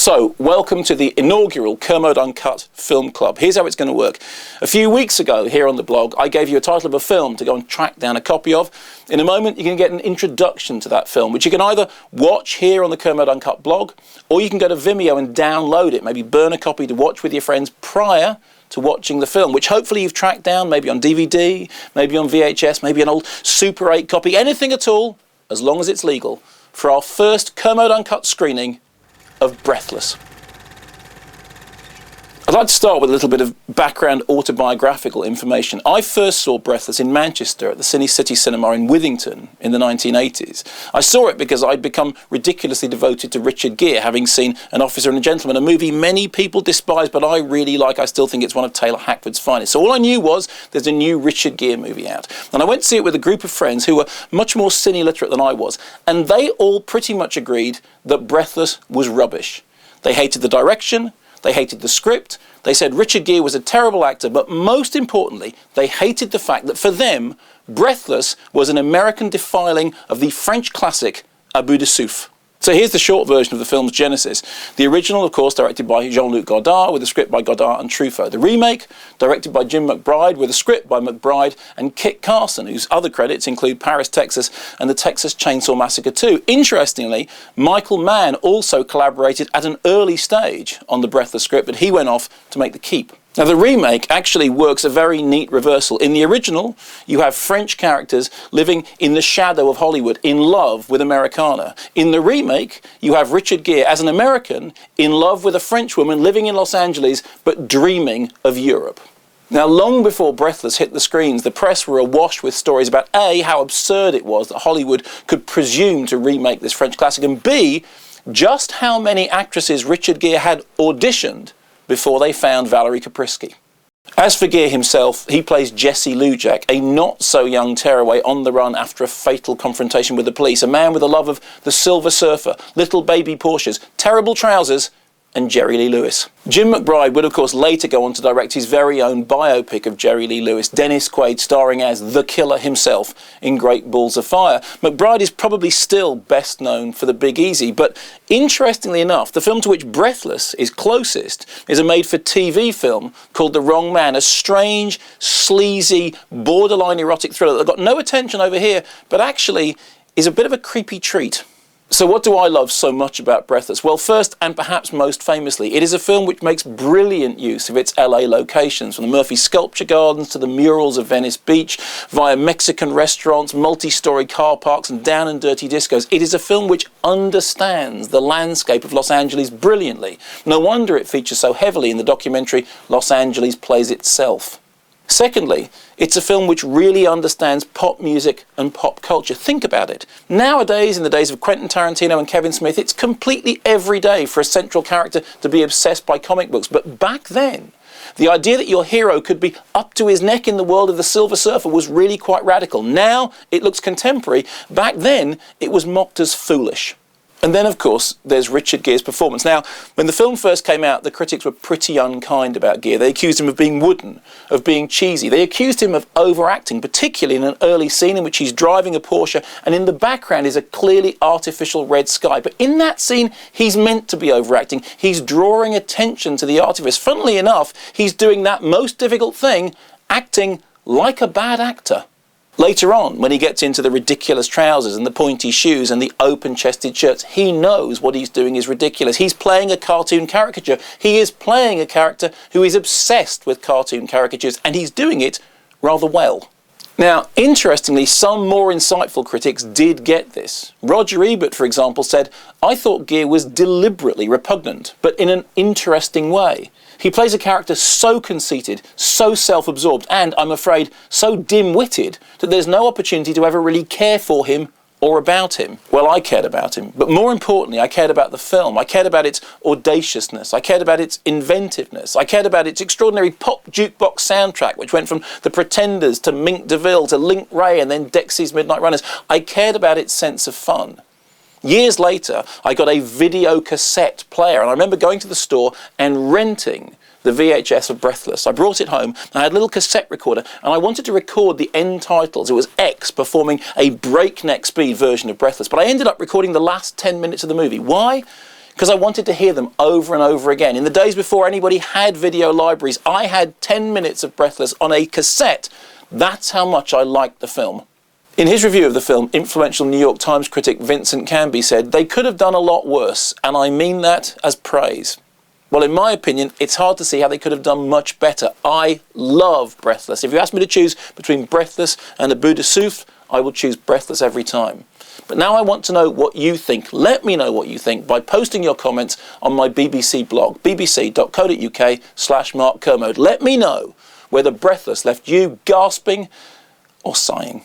So, welcome to the inaugural Kermode Uncut Film Club. Here's how it's going to work. A few weeks ago, here on the blog, I gave you a title of a film to go and track down a copy of. In a moment, you're going to get an introduction to that film, which you can either watch here on the Kermode Uncut blog, or you can go to Vimeo and download it, maybe burn a copy to watch with your friends prior to watching the film, which hopefully you've tracked down, maybe on DVD, maybe on VHS, maybe an old Super 8 copy, anything at all, as long as it's legal, for our first Kermode Uncut screening of Breathless. I'd like to start with a little bit of background autobiographical information. I first saw Breathless in Manchester at the Cine City Cinema in Withington in the 1980s. I saw it because I'd become ridiculously devoted to Richard Gere, having seen An Officer and a Gentleman, a movie many people despise, but I really like. I still think it's one of Taylor Hackford's finest. So all I knew was there's a new Richard Gere movie out. And I went to see it with a group of friends who were much more cine literate than I was. And they all pretty much agreed that Breathless was rubbish. They hated the direction, they hated the script, they said Richard Gere was a terrible actor, but most importantly, they hated the fact that for them, Breathless was an American defiling of the French classic À bout de souffle. So here's the short version of the film's genesis. The original, of course, directed by Jean-Luc Godard, with a script by Godard and Truffaut. The remake, directed by Jim McBride, with a script by McBride and Kit Carson, whose other credits include Paris, Texas, and the Texas Chainsaw Massacre 2. Interestingly, Michael Mann also collaborated at an early stage on the Breathless script, but he went off to make The Keep. Now, the remake actually works a very neat reversal. In the original, you have French characters living in the shadow of Hollywood, in love with Americana. In the remake, you have Richard Gere as an American in love with a French woman living in Los Angeles, but dreaming of Europe. Now, long before Breathless hit the screens, the press were awash with stories about A, how absurd it was that Hollywood could presume to remake this French classic, and B, just how many actresses Richard Gere had auditioned before they found Valerie Kaprisky. As for Gere himself, he plays Jesse Lujack, a not-so-young tearaway on the run after a fatal confrontation with the police, a man with a love of the Silver Surfer, little baby Porsches, terrible trousers, and Jerry Lee Lewis. Jim McBride would, of course, later go on to direct his very own biopic of Jerry Lee Lewis, Dennis Quaid starring as the killer himself in Great Balls of Fire. McBride is probably still best known for The Big Easy, but interestingly enough, the film to which Breathless is closest is a made-for-TV film called The Wrong Man, a strange, sleazy, borderline erotic thriller that got no attention over here, but actually is a bit of a creepy treat. So what do I love so much about Breathless? Well, first and perhaps most famously, it is a film which makes brilliant use of its LA locations, from the Murphy Sculpture Gardens to the murals of Venice Beach, via Mexican restaurants, multi-story car parks and down and dirty discos. It is a film which understands the landscape of Los Angeles brilliantly. No wonder it features so heavily in the documentary Los Angeles Plays Itself. Secondly, it's a film which really understands pop music and pop culture. Think about it. Nowadays, in the days of Quentin Tarantino and Kevin Smith, it's completely everyday for a central character to be obsessed by comic books. But back then, the idea that your hero could be up to his neck in the world of the Silver Surfer was really quite radical. Now, it looks contemporary. Back then, it was mocked as foolish. And then, of course, there's Richard Gere's performance. Now, when the film first came out, the critics were pretty unkind about Gere. They accused him of being wooden, of being cheesy. They accused him of overacting, particularly in an early scene in which he's driving a Porsche and in the background is a clearly artificial red sky. But in that scene, he's meant to be overacting. He's drawing attention to the artifice. Funnily enough, he's doing that most difficult thing, acting like a bad actor. Later on, when he gets into the ridiculous trousers and the pointy shoes and the open-chested shirts, he knows what he's doing is ridiculous. He's playing a cartoon caricature. He is playing a character who is obsessed with cartoon caricatures, and he's doing it rather well. Now, interestingly, some more insightful critics did get this. Roger Ebert, for example, said, "I thought Gere was deliberately repugnant, but in an interesting way. He plays a character so conceited, so self-absorbed, and, I'm afraid, so dim-witted that there's no opportunity to ever really care for him or about him." Well, I cared about him, but more importantly, I cared about the film. I cared about its audaciousness. I cared about its inventiveness. I cared about its extraordinary pop jukebox soundtrack, which went from The Pretenders to Mink DeVille to Link Wray and then Dexy's Midnight Runners. I cared about its sense of fun. Years later, I got a video cassette player, and I remember going to the store and renting the VHS of Breathless. I brought it home, and I had a little cassette recorder, and I wanted to record the end titles. It was X performing a breakneck speed version of Breathless, but I ended up recording the last 10 minutes of the movie. Why? because I wanted to hear them over and over again. In the days before anybody had video libraries, I had 10 minutes of Breathless on a cassette. That's how much I liked the film. In his review of the film, influential New York Times critic Vincent Canby said, "They could have done a lot worse, and I mean that as praise." Well, in my opinion, it's hard to see how they could have done much better. I love Breathless. If you ask me to choose between Breathless and A Bout de Souffle, I will choose Breathless every time. But now I want to know what you think. Let me know what you think by posting your comments on my BBC blog, bbc.co.uk/Mark Kermode. Let me know whether Breathless left you gasping or sighing.